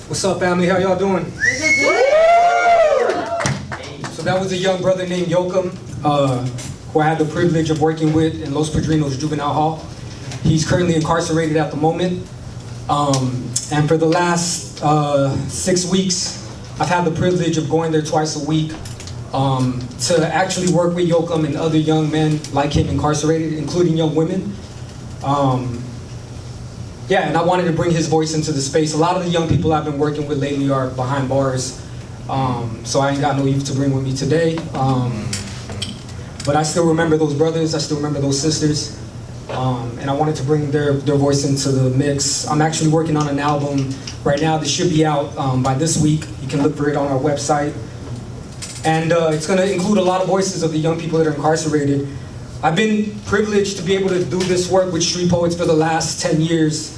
What's up, family? How y'all doing? So that was a young brother named Yoakum, who I had the privilege of working with in Los Padrinos Juvenile Hall. He's currently incarcerated at the moment. And for the last 6 weeks, I've had the privilege of going there twice a week to actually work with Yoakum and other young men like him incarcerated, including young women. Yeah, and I wanted to bring his voice into the space. A lot of the young people I've been working with lately are behind bars, so I ain't got no youth to bring with me today. But I still remember those brothers, I still remember those sisters, and I wanted to bring their voice into the mix. I'm actually working on an album right now that should be out by this week. You can look for it on our website. And it's gonna include a lot of voices of the young people that are incarcerated. I've been privileged to be able to do this work with Street Poets for the last 10 years.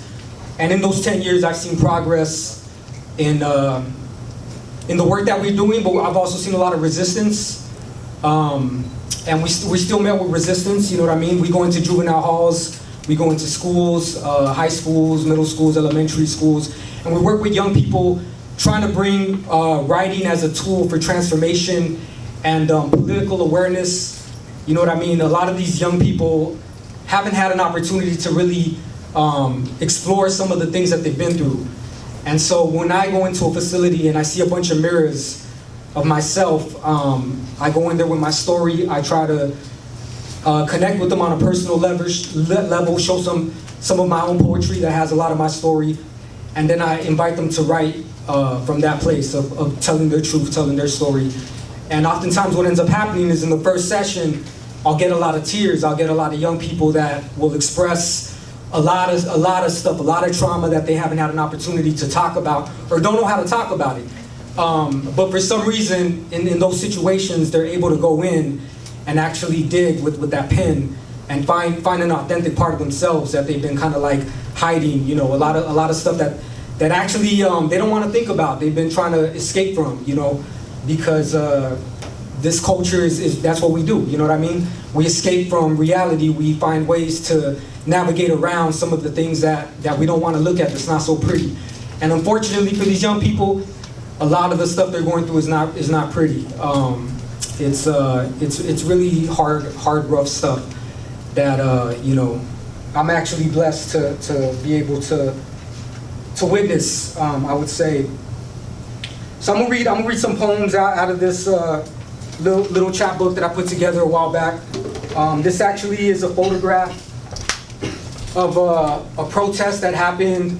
And in those 10 years, I've seen progress in the work that we're doing, but I've also seen a lot of resistance. And we still met with resistance, you know what I mean? We go into juvenile halls, we go into schools, high schools, middle schools, elementary schools, and we work with young people trying to bring writing as a tool for transformation and political awareness. You know what I mean? A lot of these young people haven't had an opportunity to really explore some of the things that they've been through. And so when I go into a facility and I see a bunch of mirrors of myself, I go in there with my story. I try to connect with them on a personal level, show some of my own poetry that has a lot of my story, and then I invite them to write from that place of telling their truth, telling their story. And oftentimes what ends up happening is in the first session, I'll get a lot of tears. I'll get a lot of young people that will express a lot of stuff, a lot of trauma that they haven't had an opportunity to talk about or don't know how to talk about it. But for some reason, in those situations, they're able to go in and actually dig with that pen and find an authentic part of themselves that they've been kind of like hiding. You know, a lot of stuff that actually they don't want to think about. They've been trying to escape from. You know, because this culture is that's what we do. You know what I mean? We escape from reality. We find ways to navigate around some of the things that we don't want to look at. That's not so pretty. And unfortunately for these young people, a lot of the stuff they're going through is not pretty. It's really hard, rough stuff that you know. I'm actually blessed to be able to witness. I would say. So I'm gonna read some poems out of this little chapbook that I put together a while back. This actually is a photograph of a protest that happened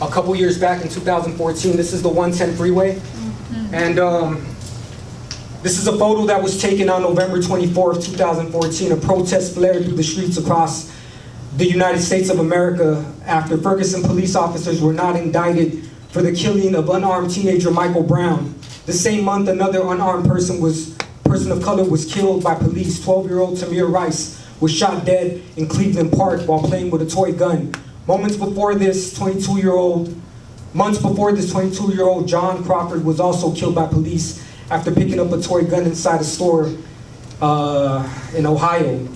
a couple years back in 2014. This is the 110 freeway. Mm-hmm. And this is a photo that was taken on November 24th, 2014. A protest flared through the streets across the United States of America after Ferguson police officers were not indicted for the killing of unarmed teenager Michael Brown. The same month, another unarmed person of color was killed by police. 12-year-old Tamir Rice was shot dead in Cleveland Park while playing with a toy gun. Months before this, 22-year-old John Crawford was also killed by police after picking up a toy gun inside a store in Ohio.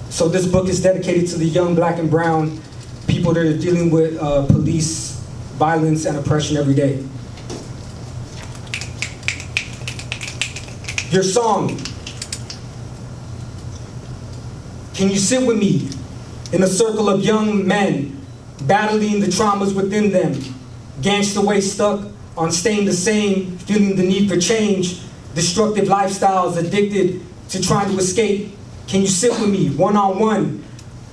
So this book is dedicated to the young black and brown people that are dealing with police violence and oppression every day. Your song. Can you sit with me in a circle of young men battling the traumas within them, gangsta way stuck on staying the same, feeling the need for change, destructive lifestyles, addicted to trying to escape? Can you sit with me one-on-one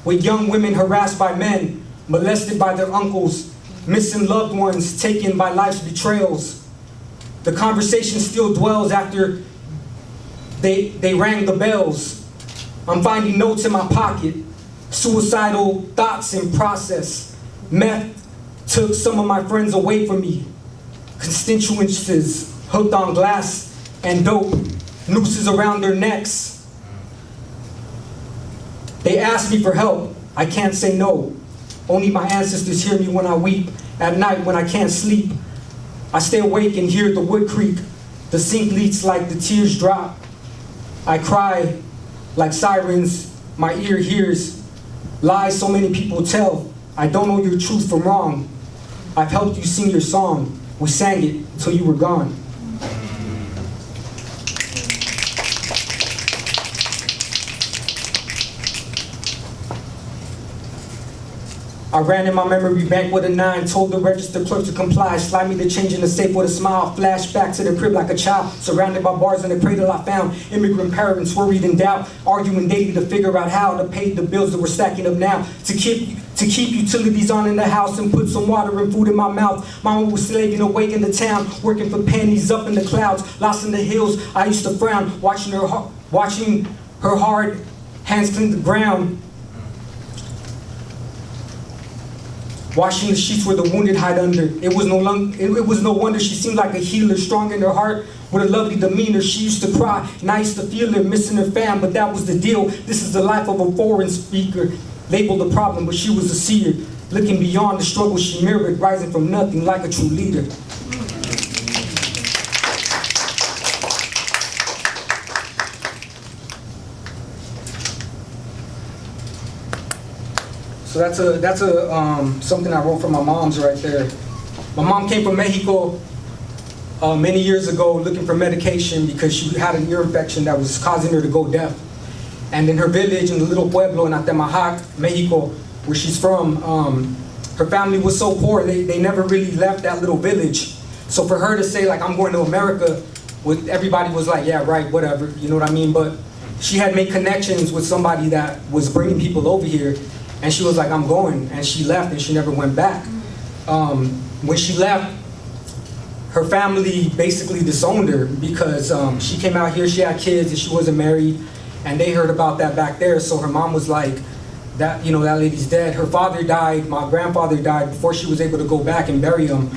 with young women harassed by men, molested by their uncles, missing loved ones taken by life's betrayals? The conversation still dwells after they rang the bells. I'm finding notes in my pocket, suicidal thoughts in process. Meth took some of my friends away from me. Constituencies hooked on glass and dope, nooses around their necks. They ask me for help, I can't say no. Only my ancestors hear me when I weep. At night when I can't sleep, I stay awake and hear the wood creak. The sink leaks like the tears drop. I cry like sirens, my ear hears lies so many people tell. I don't know your truth from wrong. I've helped you sing your song. We sang it until you were gone. I ran in my memory bank with a 9, told the register clerk to comply, slide me the change in the safe with a smile, flash back to the crib like a child, surrounded by bars in the cradle I found, immigrant parents worried in doubt, arguing daily to figure out how to pay the bills that were stacking up now, to keep utilities on in the house and put some water and food in my mouth. Mama was slaving away in the town, working for pennies up in the clouds, lost in the hills. I used to frown, watching her hard hands clean the ground. Washing the sheets where the wounded hide under. It was no wonder she seemed like a healer, strong in her heart, with a lovely demeanor. She used to cry, and I used to feel her, missing her fam, but that was the deal. This is the life of a foreign speaker, labeled a problem, but she was a seer, looking beyond the struggle she mirrored, rising from nothing like a true leader. So that's something I wrote from my mom's right there. My mom came from Mexico many years ago looking for medication because she had an ear infection that was causing her to go deaf. And in her village, in the little pueblo in Atemajac, Mexico, where she's from, her family was so poor, they never really left that little village. So for her to say, like, I'm going to America, everybody was like, yeah, right, whatever, you know what I mean? But she had made connections with somebody that was bringing people over here. And she was like, I'm going. And she left and she never went back. When she left, her family basically disowned her because she came out here, she had kids and she wasn't married. And they heard about that back there. So her mom was like, that lady's dead. Her father died, my grandfather died before she was able to go back and bury him.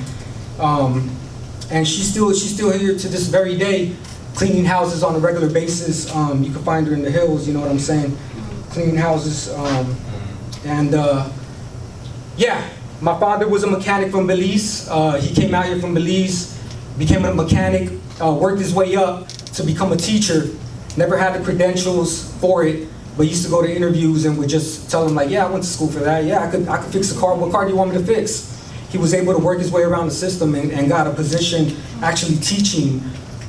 And she's still here to this very day, cleaning houses on a regular basis. You can find her in the hills, you know what I'm saying? Cleaning houses. Yeah, my father was a mechanic from Belize. He came out here from Belize, became a mechanic, worked his way up to become a teacher. Never had the credentials for it, but used to go to interviews and would just tell them like, yeah, I went to school for that. Yeah, I could fix a car. What car do you want me to fix? He was able to work his way around the system and got a position actually teaching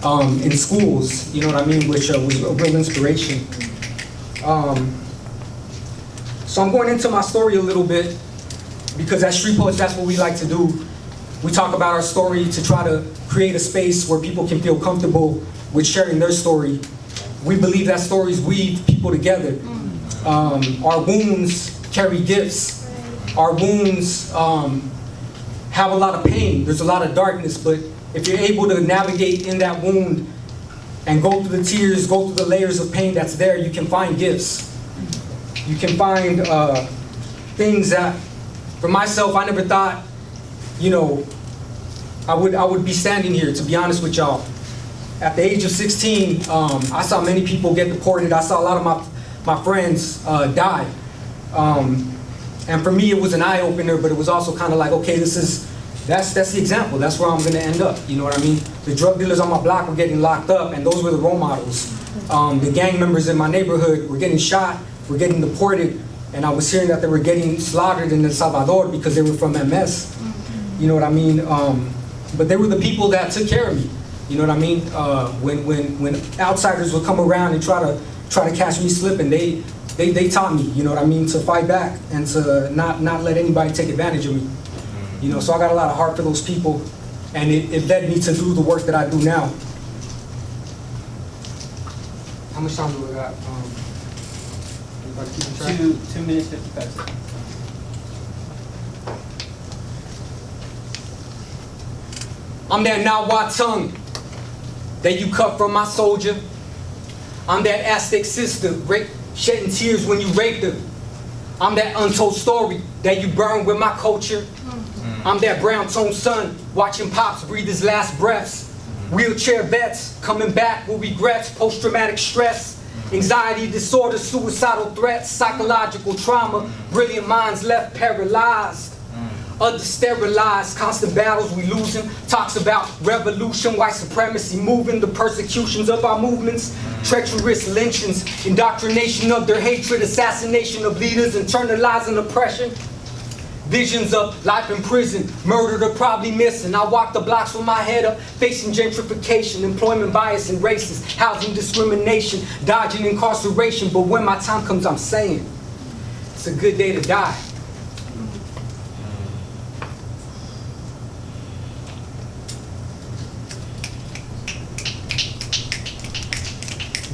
in schools, you know what I mean, which was a real inspiration. So I'm going into my story a little bit because as street poets, that's what we like to do. We talk about our story to try to create a space where people can feel comfortable with sharing their story. We believe that stories weave people together. Our wounds carry gifts. Our wounds have a lot of pain. There's a lot of darkness, but if you're able to navigate in that wound and go through the tears, go through the layers of pain that's there, you can find gifts. You can find things that, for myself, I never thought, you know, I would be standing here, to be honest with y'all. At the age of 16, I saw many people get deported. I saw a lot of my friends die. And for me, it was an eye-opener, but it was also kind of like, okay, that's the example. That's where I'm going to end up. You know what I mean? The drug dealers on my block were getting locked up, and those were the role models. The gang members in my neighborhood were getting shot, were getting deported, and I was hearing that they were getting slaughtered in El Salvador because they were from MS. You know what I mean? But they were the people that took care of me. You know what I mean? When outsiders would come around and try to catch me slipping, they taught me, you know what I mean, to fight back and to not let anybody take advantage of me. You know, so I got a lot of heart for those people, and it led me to do the work that I do now. How much time do we got? 2 minutes, 55 seconds. I'm that Nawa tongue that you cut from my soldier. I'm that Aztec sister, shedding tears when you raped her. I'm that untold story that you burned with my culture. I'm that brown-toned son watching pops breathe his last breaths. Wheelchair vets coming back with regrets, post-traumatic stress. Anxiety disorder, suicidal threats, psychological trauma, brilliant minds left paralyzed. Others sterilized, constant battles we losing. Talks about revolution, white supremacy moving, the persecutions of our movements, treacherous lynchings, indoctrination of their hatred, assassination of leaders, internalizing oppression. Visions of life in prison, murdered or probably missing. I walk the blocks with my head up, facing gentrification, employment bias and racist, housing discrimination, dodging incarceration. But when my time comes, I'm saying, it's a good day to die.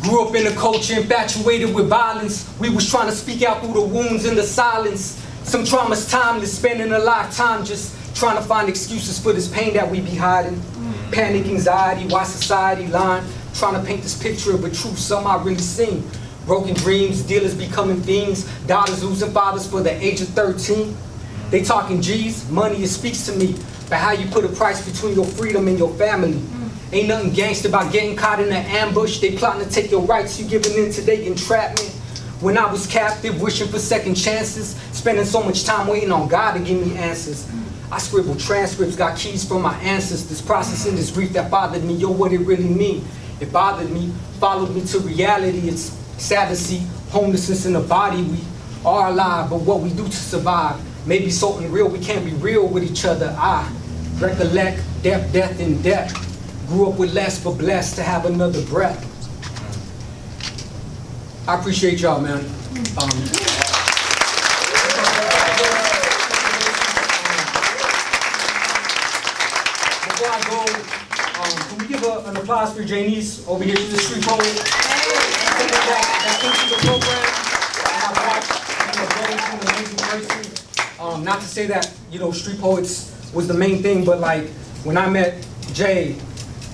Grew up in a culture infatuated with violence. We was trying to speak out through the wounds and the silence. Some trauma's timeless, spending a lifetime just trying to find excuses for this pain that we be hiding. Panic, anxiety, why society lying, trying to paint this picture of a truth some I really seen. Broken dreams, dealers becoming fiends, daughters losing fathers for the age of 13. They talking G's, money, it speaks to me, but how you put a price between your freedom and your family. Ain't nothing gangster about getting caught in an ambush. They plotting to take your rights, you giving in to their entrapment. When I was captive, wishing for second chances, spending so much time waiting on God to give me answers. I scribbled transcripts, got keys from my ancestors, processing this grief that bothered me. Yo, what it really mean? It bothered me, followed me to reality. It's sad to see homelessness in the body. We are alive, but what we do to survive may be so unreal we can't be real with each other. I recollect death, and death. Grew up with less, but blessed to have another breath. I appreciate y'all, man. Before I go, can we give an applause for Janice over here? She's a street poet. That came to the program, and I watched, an amazing person. Not to say that, street poets was the main thing, but like when I met Jay,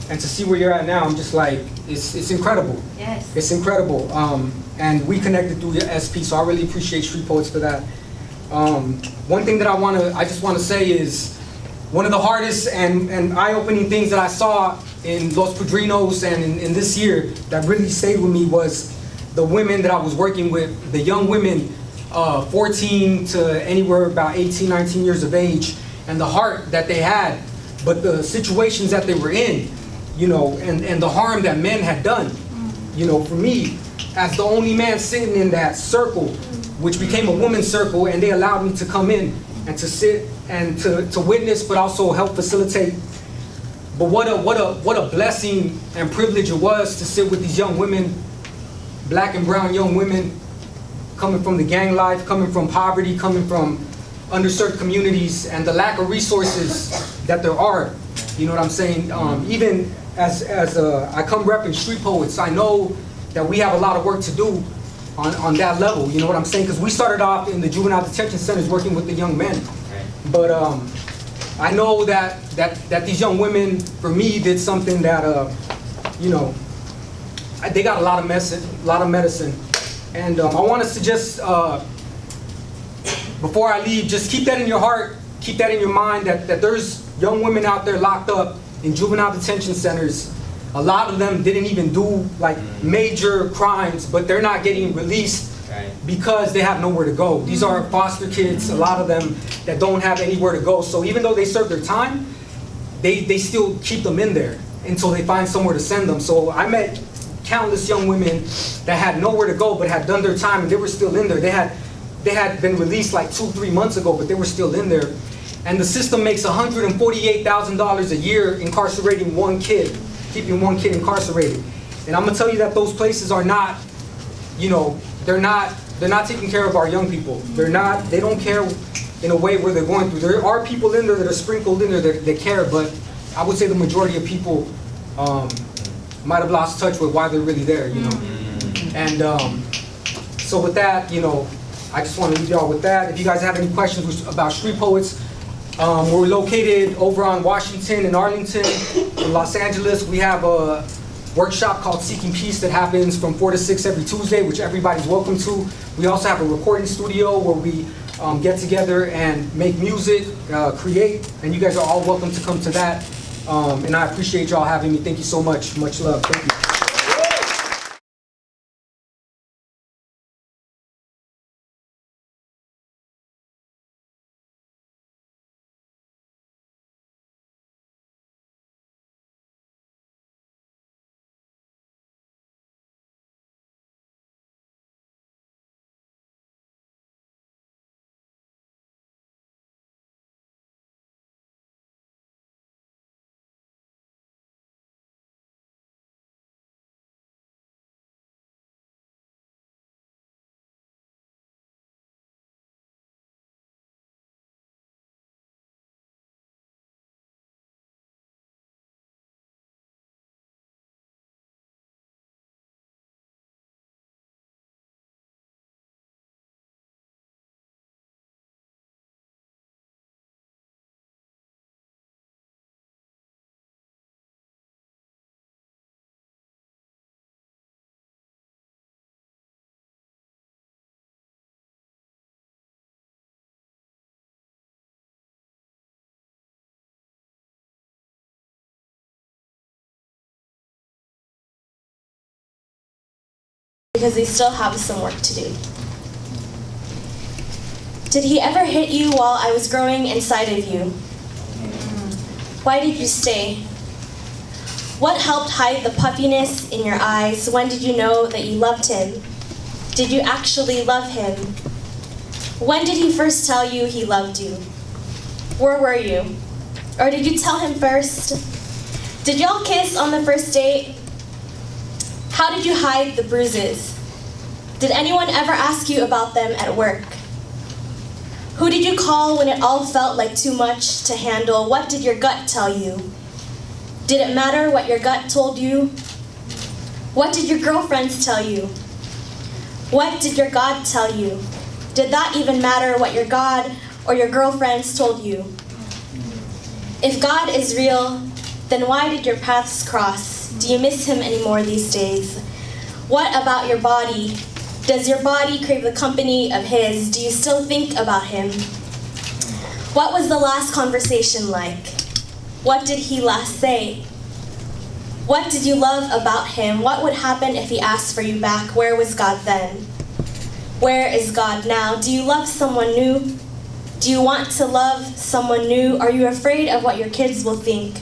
and to see where you're at now, I'm just like, it's incredible. Yes. It's incredible. And we connected through your SP, so I really appreciate Street Poets for that. One thing that I just want to say is, one of the hardest and eye-opening things that I saw in Los Padrinos and in this year that really stayed with me was the women that I was working with, the young women, 14 to anywhere about 18, 19 years of age, and the heart that they had, but the situations that they were in, and the harm that men had done. For me, as the only man sitting in that circle, which became a woman's circle, and they allowed me to come in and to sit and to witness, but also help facilitate. But what a blessing and privilege it was to sit with these young women, black and brown young women, coming from the gang life, coming from poverty, coming from underserved communities, and the lack of resources that there are. You know what I'm saying? Even as I come repping Street Poets, I know that we have a lot of work to do on that level. You know what I'm saying? Because we started off in the juvenile detention centers working with the young men. But I know that these young women, for me, did something that, they got a lot of medicine. And I want us to just, before I leave, just keep that in your heart, keep that in your mind, that there's young women out there locked up in juvenile detention centers. A lot of them didn't even do like major crimes, but they're not getting released because they have nowhere to go. These are foster kids, a lot of them that don't have anywhere to go. So even though they serve their time, they still keep them in there until they find somewhere to send them. So I met countless young women that had nowhere to go but had done their time and they were still in there. They had been released like 2-3 months ago, but they were still in there. And the system makes $148,000 a year incarcerating one kid, keeping one kid incarcerated. And I'm gonna tell you that those places are not, they're not taking care of our young people. They don't care in a way where they're going through. There are people in there that are sprinkled in there that care, but I would say the majority of people might have lost touch with why they're really there, And so with that, I just want to leave y'all with that. If you guys have any questions about Street Poets, we're located over on Washington and Arlington in Los Angeles. We have a workshop called Seeking Peace that happens from 4 to 6 every Tuesday, which everybody's welcome to. We also have a recording studio where we get together and make music, create, and you guys are all welcome to come to that. And I appreciate y'all having me. Thank you so much. Much love. Thank you. because we still have some work to do. Did he ever hit you while I was growing inside of you? Why did you stay? What helped hide the puffiness in your eyes? When did you know that you loved him? Did you actually love him? When did he first tell you he loved you? Where were you? Or did you tell him first? Did y'all kiss on the first date? How did you hide the bruises? Did anyone ever ask you about them at work? Who did you call when it all felt like too much to handle? What did your gut tell you? Did it matter what your gut told you? What did your girlfriends tell you? What did your God tell you? Did that even matter what your God or your girlfriends told you? If God is real, then why did your paths cross? Do you miss him anymore these days? What about your body? Does your body crave the company of his? Do you still think about him? What was the last conversation like? What did he last say? What did you love about him? What would happen if he asked for you back? Where was God then? Where is God now? Do you love someone new? Do you want to love someone new? Are you afraid of what your kids will think?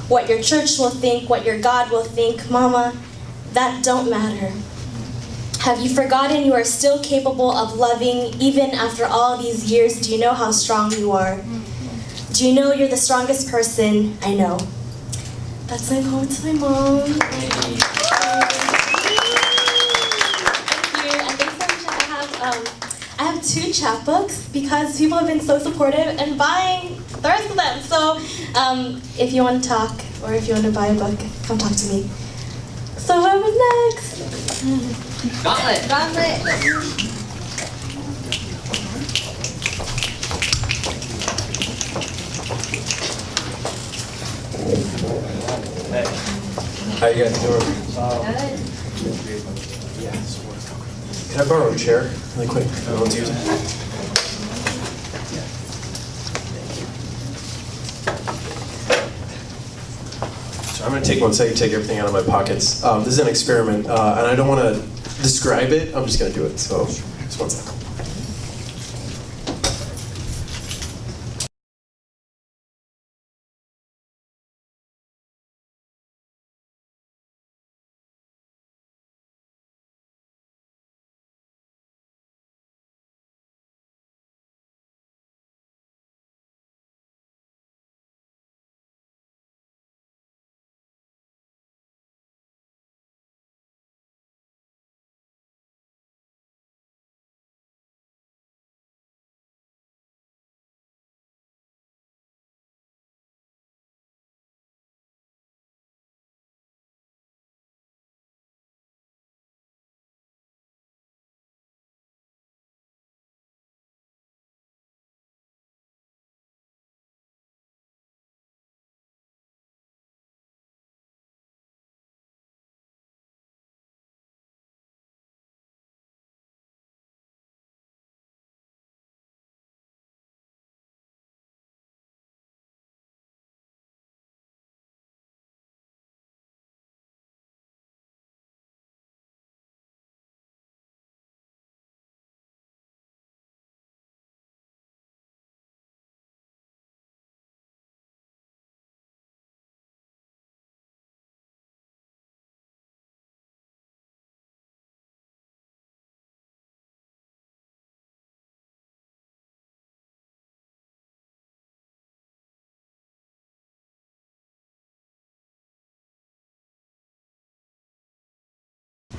What your church will think? What your God will think? Mama, that don't matter. Have you forgotten you are still capable of loving even after all these years? Do you know how strong you are? Do you know you're the strongest person I know? That's my poem to my mom. Thank you. And thanks so much. I have 2 chapbooks because people have been so supportive and buying the rest of them. So if you want to talk or if you want to buy a book, come talk to me. So what was next? Gauntlet. How you guys doing? Can I borrow a chair really quick? No one's using it. So I'm going to take 1 second, take everything out of my pockets. This is an experiment, and I don't want to describe it. I'm just going to do it. So just 1 second.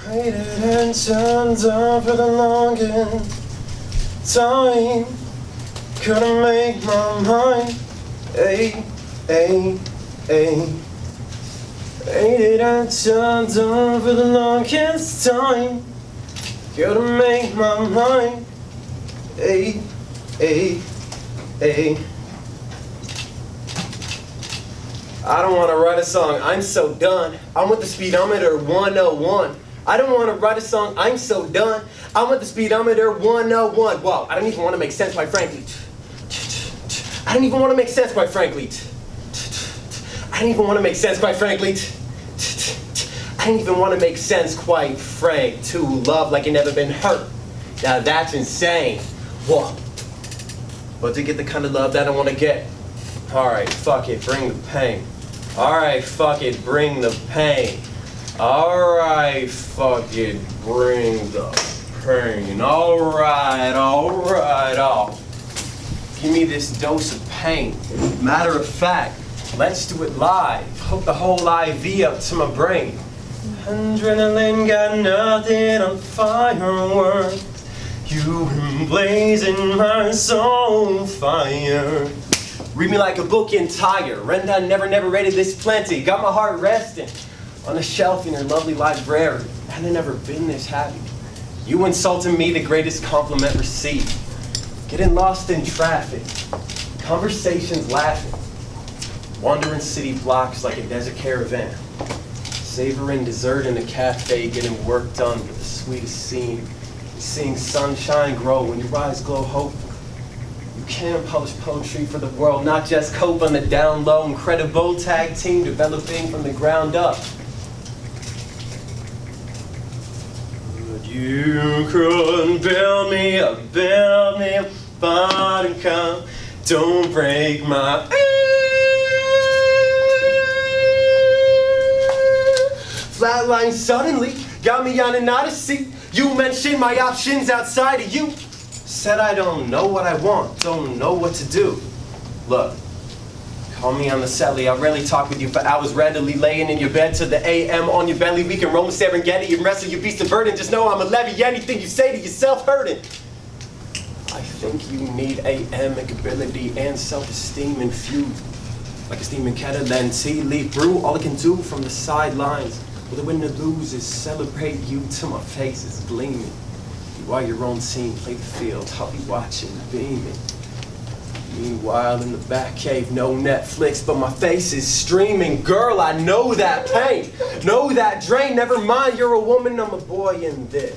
Waited and turned on for the longest time. Couldn't make my mind. Hey, hey, hey. Waited and turned on for the longest time. Couldn't make my mind. Hey, hey, hey. I don't want to write a song, I'm so done. I'm with the speedometer 101. I don't want to write a song, I'm so done. I'm with the speedometer 101. Wow, I don't even want to make sense, quite frankly. I don't even want to make sense, quite frankly. I don't even want to make sense, quite frankly. I I didn't even want to make sense, quite frank, to love like you never been hurt. Now that's insane. Whoa. But to get the kind of love that I want to get, alright, fuck it, bring the pain. Alright, fuck it, bring the pain. Alright, fuck it, bring the pain. Alright, give me this dose of pain. Matter of fact, let's do it live. Hook the whole IV up to my brain. Adrenaline got nothing on fireworks. You emblazing my soul fire. Read me like a book entire. Renda never rated this plenty. Got my heart resting on a shelf in your lovely library. I had never been this happy. You insulting me, the greatest compliment received. Getting lost in traffic. Conversations laughing. Wandering city blocks like a desert caravan. Savoring dessert in a cafe, getting work done with the sweetest scene. Seeing sunshine grow when your eyes glow hopeful. You can publish poetry for the world, not just cope on the down low. Incredible tag team developing from the ground up. But you couldn't build me a buttercup. Don't break my flatline suddenly got me on an odyssey. You mentioned my options outside of you. Said I don't know what I want, don't know what to do. Look, call me on the celly. I rarely talk with you for hours, readily laying in your bed to the AM on your belly. We can roam Serengeti and wrestle your beast of burden. Just know I'm a levy. Anything you say to yourself hurting. I think you need AM ability and self-esteem infused. Like a steaming kettle and tea leaf brew. All I can do from the sidelines. Well, the win to lose is celebrate you till my face is gleaming. You are your own team, play the field, I'll be watching, beaming. Meanwhile, in the back cave, no Netflix, but my face is streaming. Girl, I know that pain, know that drain. Never mind, you're a woman, I'm a boy in this.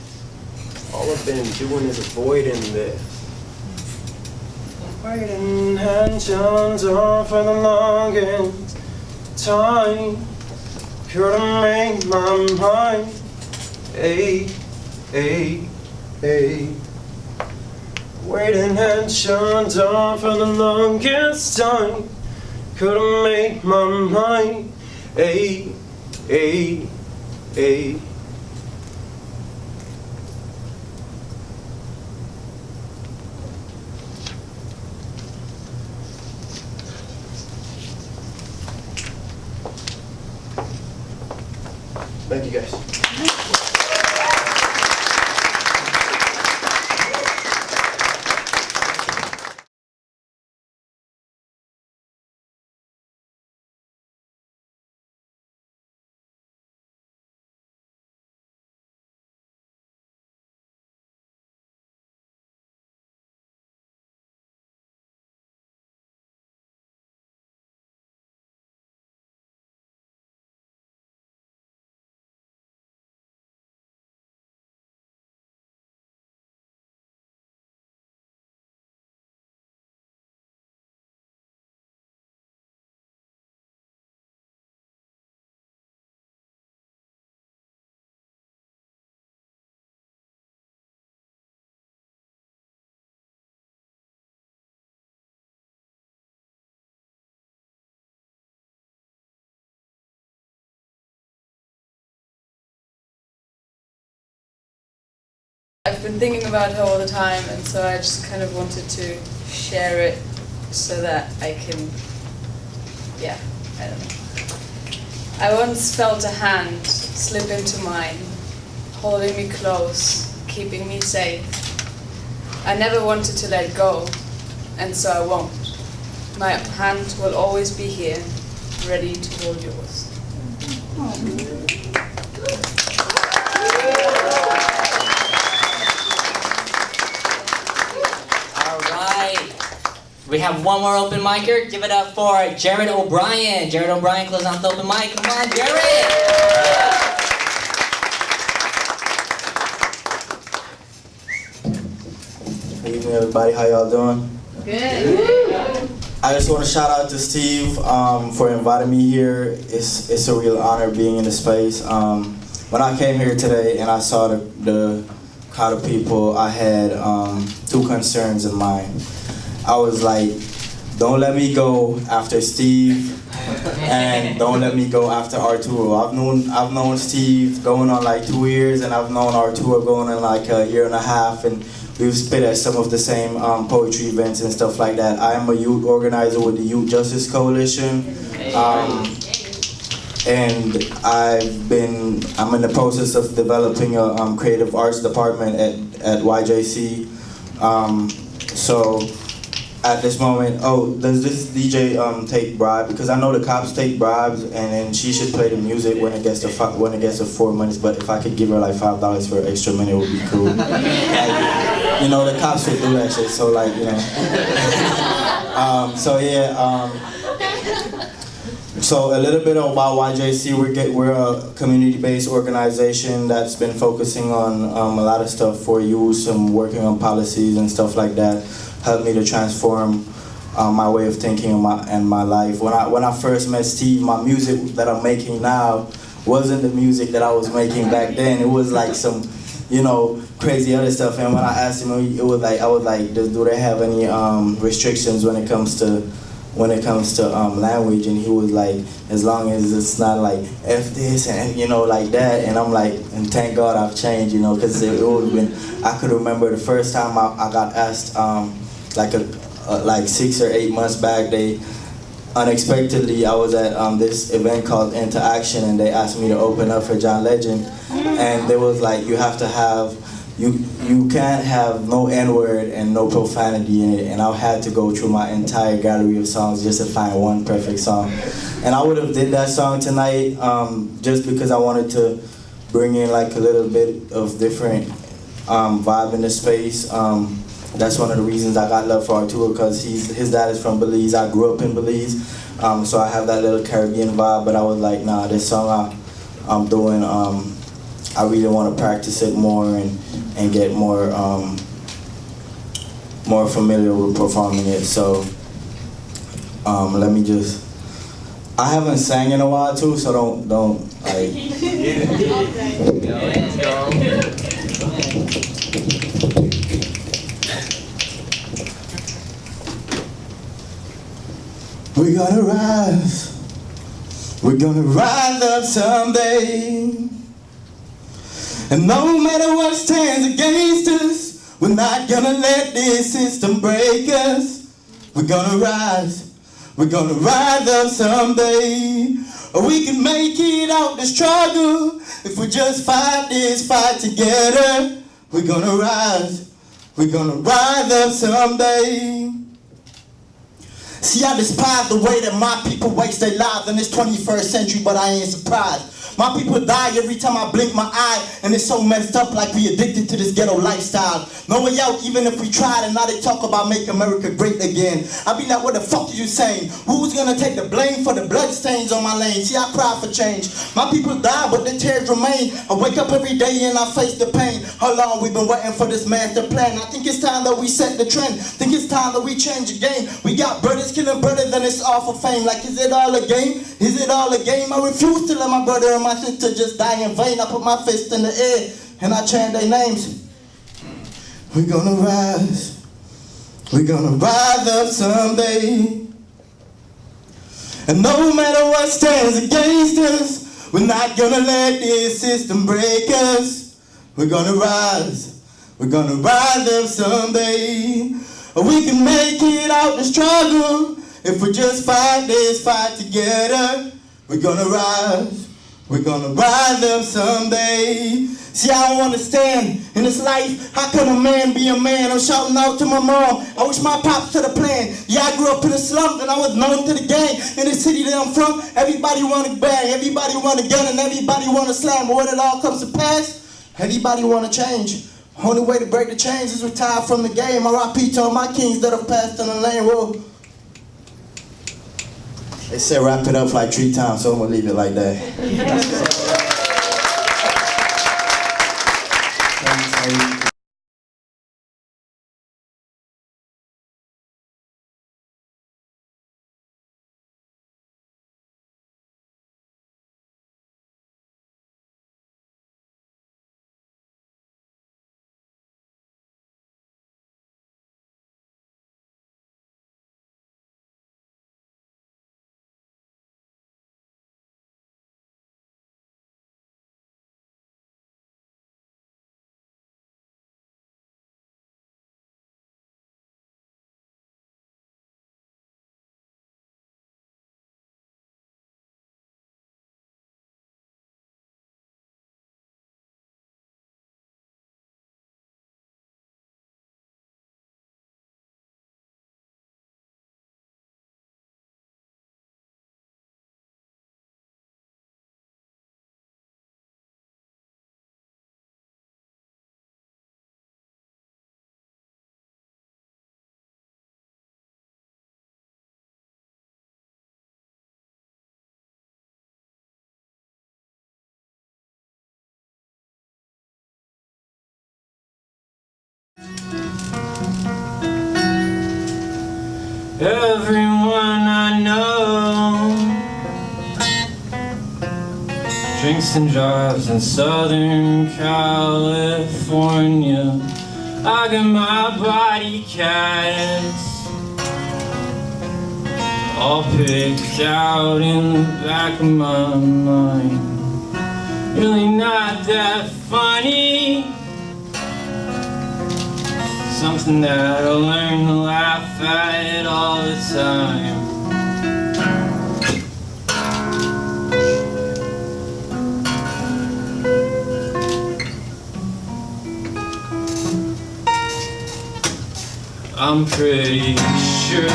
All I've been doing is avoiding this. Waiting and John's on for the longest time. You're to make my mind, ay. Waiting and shut off for the longest time. Couldn't make my mind, ay. Thank you guys. I've been thinking about her all the time, and so I just kind of wanted to share it so that I can, I don't know. I once felt a hand slip into mine, holding me close, keeping me safe. I never wanted to let go, and so I won't. My hand will always be here, ready to hold yours. We have one more open micer. Give it up for Jared O'Brien. Jared O'Brien, close out the open mic. Come on, Jared! Good evening, everybody. How y'all doing? Good. I just want to shout out to Steve for inviting me here. It's a real honor being in the space. When I came here today and I saw the crowd of people, I had two concerns in mind. I was like, don't let me go after Steve, and don't let me go after Arturo. I've known Steve going on like 2 years, and I've known Arturo going on like a year and a half, and we've spit at some of the same poetry events and stuff like that. I am a youth organizer with the Youth Justice Coalition, and I'm in the process of developing a creative arts department at YJC. So at this moment, does this DJ take bribes? Because I know the cops take bribes, and then she should play the music when it gets to 4 minutes. But if I could give her like $5 for an extra minute, it would be cool. Like, you know, the cops would do that shit. So like, you know. So yeah. So a little bit about YJC. We're a community-based organization that's been focusing on a lot of stuff for youth, working on policies and stuff like that. Helped me to transform my way of thinking and my life. When I first met Steve, my music that I'm making now wasn't the music that I was making back then. It was like some, you know, crazy other stuff. And when I asked him, I was like, do they have any restrictions when it comes to language? And he was like, as long as it's not like F this and, you know, like that. And I'm like, and thank God I've changed, you know, because it would have been, I could remember the first time I got asked, like 6 or 8 months back, they unexpectedly, I was at this event called Interaction, and they asked me to open up for John Legend, and they was like, you have to have, you can't have no N-word and no profanity in it, and I had to go through my entire gallery of songs just to find one perfect song. And I would have did that song tonight just because I wanted to bring in like a little bit of different vibe in the space. That's one of the reasons I got love for Arturo, because his dad is from Belize. I grew up in Belize, so I have that little Caribbean vibe. But I was like, nah, this song I'm doing, I really want to practice it more and get more familiar with performing it. So let me just. I haven't sang in a while too, so don't like. We're gonna rise up someday. And no matter what stands against us, we're not gonna let this system break us. We're gonna rise up someday. Or we can make it out the struggle if we just fight this fight together. We're gonna rise up someday. See, I despise the way that my people waste their lives in this 21st century, but I ain't surprised. My people die every time I blink my eye, and it's so messed up like we addicted to this ghetto lifestyle. No way out even if we tried, and now they talk about make America great again. I be like, what the fuck are you saying? Who's gonna take the blame for the bloodstains on my lane? See, I cry for change. My people die, but the tears remain. I wake up every day and I face the pain. How long we been waiting for this master plan? I think it's time that we set the trend. Think it's time that we change the game. We got brothers killing brothers and it's all for fame. Like, is it all a game? Is it all a game? I refuse to let my brother and my sister just die in vain. I put my fist in the air and I chant their names. We're gonna rise up someday. And no matter what stands against us, we're not gonna let this system break us. We're gonna rise up someday. We can make it out the struggle if we just fight this fight together. We're gonna rise up someday. See, I don't understand in this life, how can a man be a man? I'm shouting out to my mom, I wish my pops could have planned. Yeah, I grew up in the slums and I was known to the gang. In the city that I'm from, everybody want a bang, everybody want a gun, and everybody want a slam. But when it all comes to pass, everybody want to change. Only way to break the chains is retire from the game. R.I.P. to all my kings that have passed in the lane. Whoa. They said wrap it up like 3 times, so I'm gonna leave it like that. Everyone I know drinks and drives in Southern California. I got my body cats all picked out in the back of my mind. Really not that funny. Something that I learn to laugh at all the time. I'm pretty sure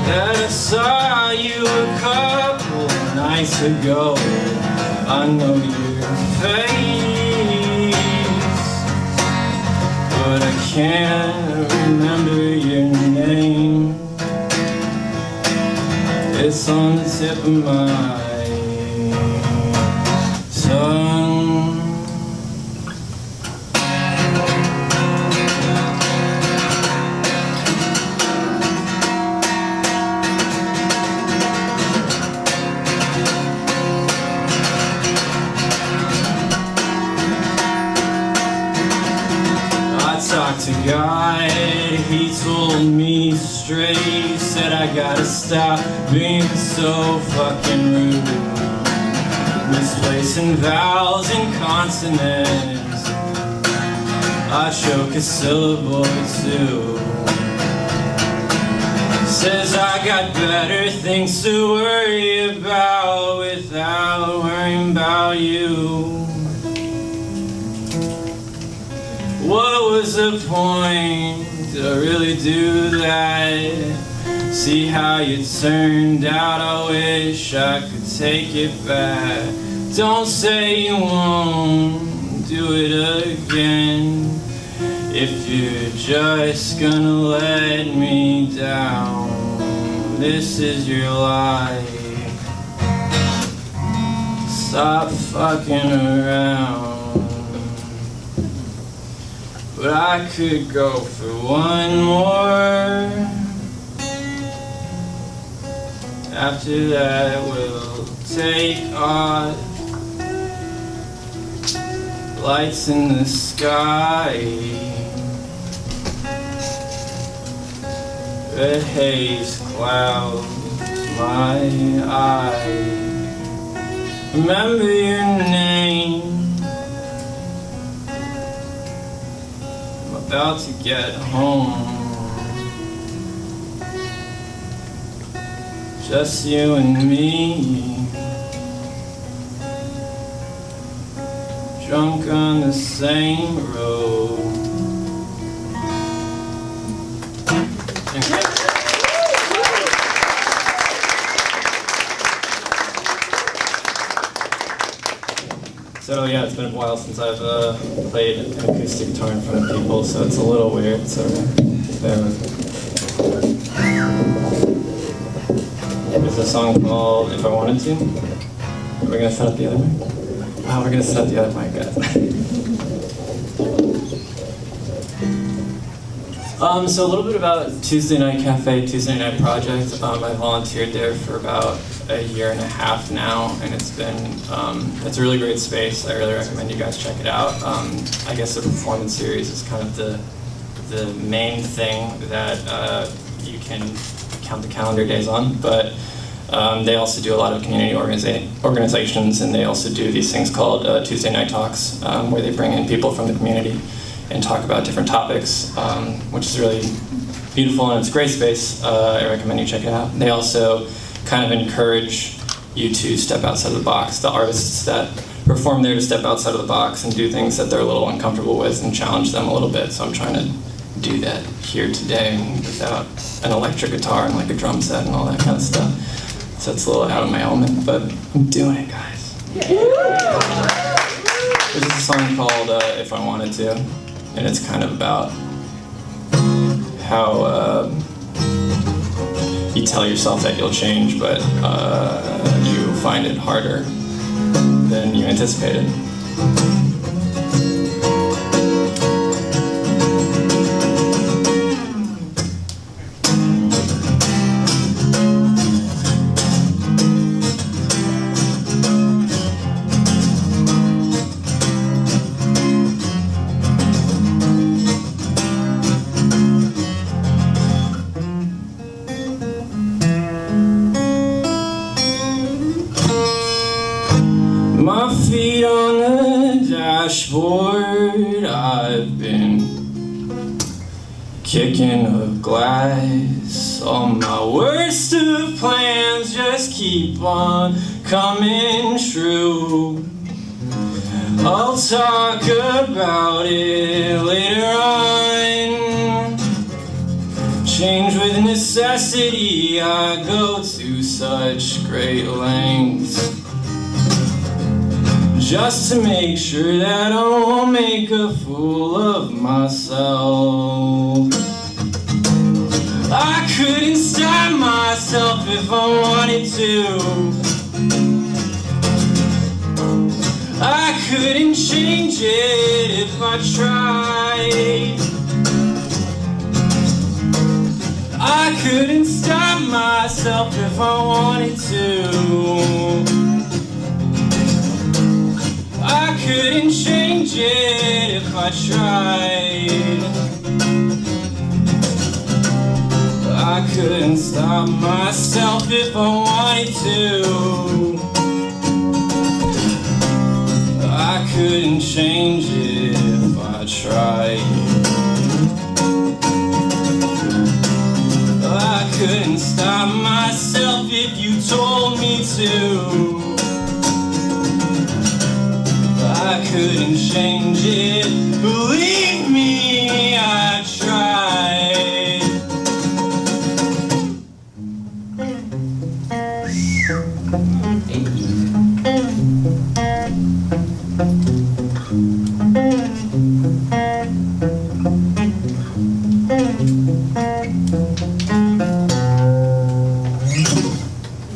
that I saw you a couple nights ago. I know your face, but I can't remember your name. It's on the tip of my tongue. Talked to God, he told me straight, said I gotta stop being so fucking rude, misplacing vowels and consonants. I choke a syllable too. Says I got better things to worry about without worrying about you. What was the point? Did I really do that? See how you turned out, I wish I could take it back. Don't say you won't do it again. If you're just gonna let me down, this is your life. Stop fucking around. But I could go for one more. After that we'll take off. Lights in the sky. Red haze clouds my eye. Remember your name. About to get home. Just you and me, drunk on the same road. So yeah, it's been a while since I've played an acoustic guitar in front of people, so it's a little weird, so bear with me. There's a song called If I Wanted To. Are we going to set up the other mic? Oh, we're going to set up the other mic, guys. So a little bit about Tuesday Night Cafe, Tuesday Night Project. I volunteered there for about a year and a half now, and it's been it's a really great space. I really recommend you guys check it out. I guess the performance series is kind of the main thing that you can count the calendar days on, but they also do a lot of community organizations, and they also do these things called Tuesday Night Talks, where they bring in people from the community and talk about different topics, which is really beautiful, and it's a great space. I recommend you check it out. They also kind of encourage you to step outside of the box. The artists that perform there to step outside of the box and do things that they're a little uncomfortable with and challenge them a little bit. So I'm trying to do that here today without an electric guitar and like a drum set and all that kind of stuff. So it's a little out of my element, but I'm doing it, guys. This is a song called If I Wanted To, and it's kind of about how you tell yourself that you'll change, but you find it harder than you anticipated. dashboard. I've been kicking a glass. All my worst of plans just keep on coming true. I'll talk about it later on. Change with necessity, I go to such great lengths just to make sure that I won't make a fool of myself. I couldn't stop myself if I wanted to. I couldn't change it if I tried. I couldn't stop myself if I wanted to. I couldn't change it if I tried. I couldn't stop myself if I wanted to. I couldn't change it if I tried. I couldn't stop myself if you told me to. I couldn't change it, believe me, I tried.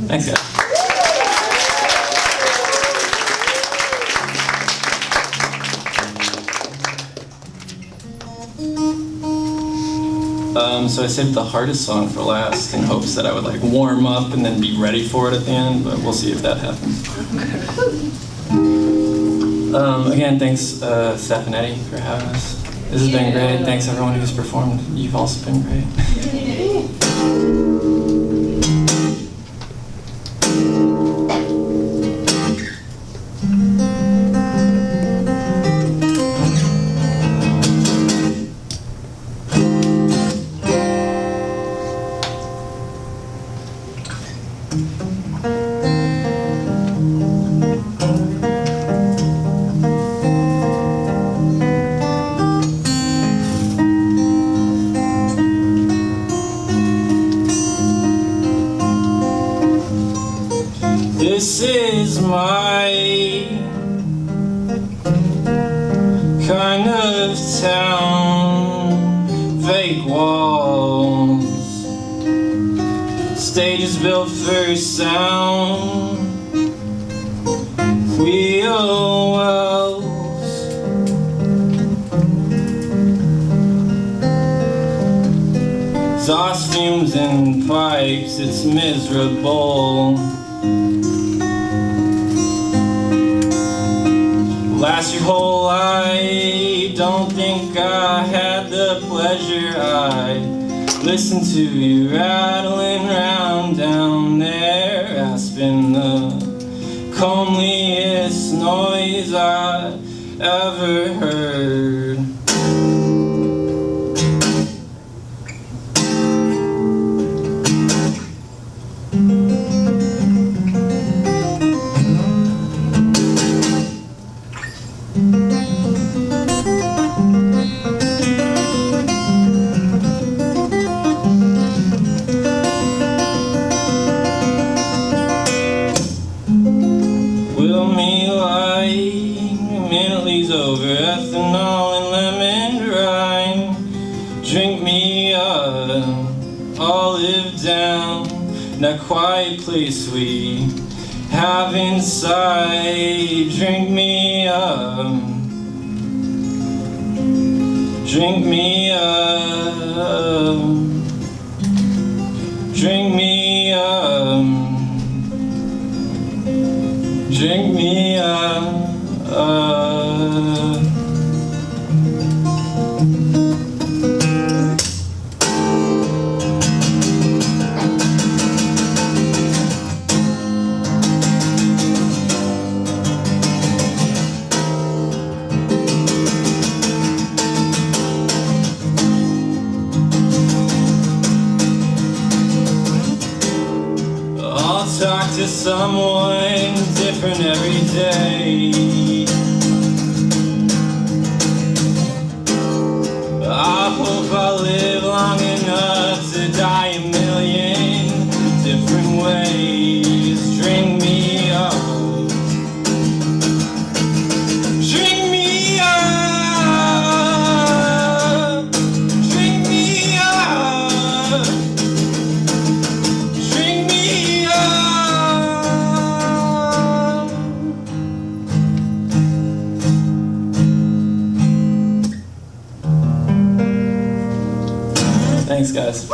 Thanks, guys. So I saved the hardest song for last in hopes that I would like warm up and then be ready for it at the end, but we'll see if that happens. Again, thanks Steph and Eddie for having us. This has been great. Thanks everyone who's performed. You've also been great. This is my kind of town. Fake walls, stages built for sound. Wheel wells, exhaust fumes and pipes. It's miserable. Last your whole life, don't think I had the pleasure. I listened to you rattling round down there. Aspen, the comeliest noise I ever heard. Over ethanol and lemon rind. Drink me up, olive down. That quiet place we have inside. Drink me up, drink me up, drink me up, drink me up. I'll talk to someone different every day. I hope I'll live long enough to die a million different ways. String me up. String me up. String me up. String me up. Thanks, guys.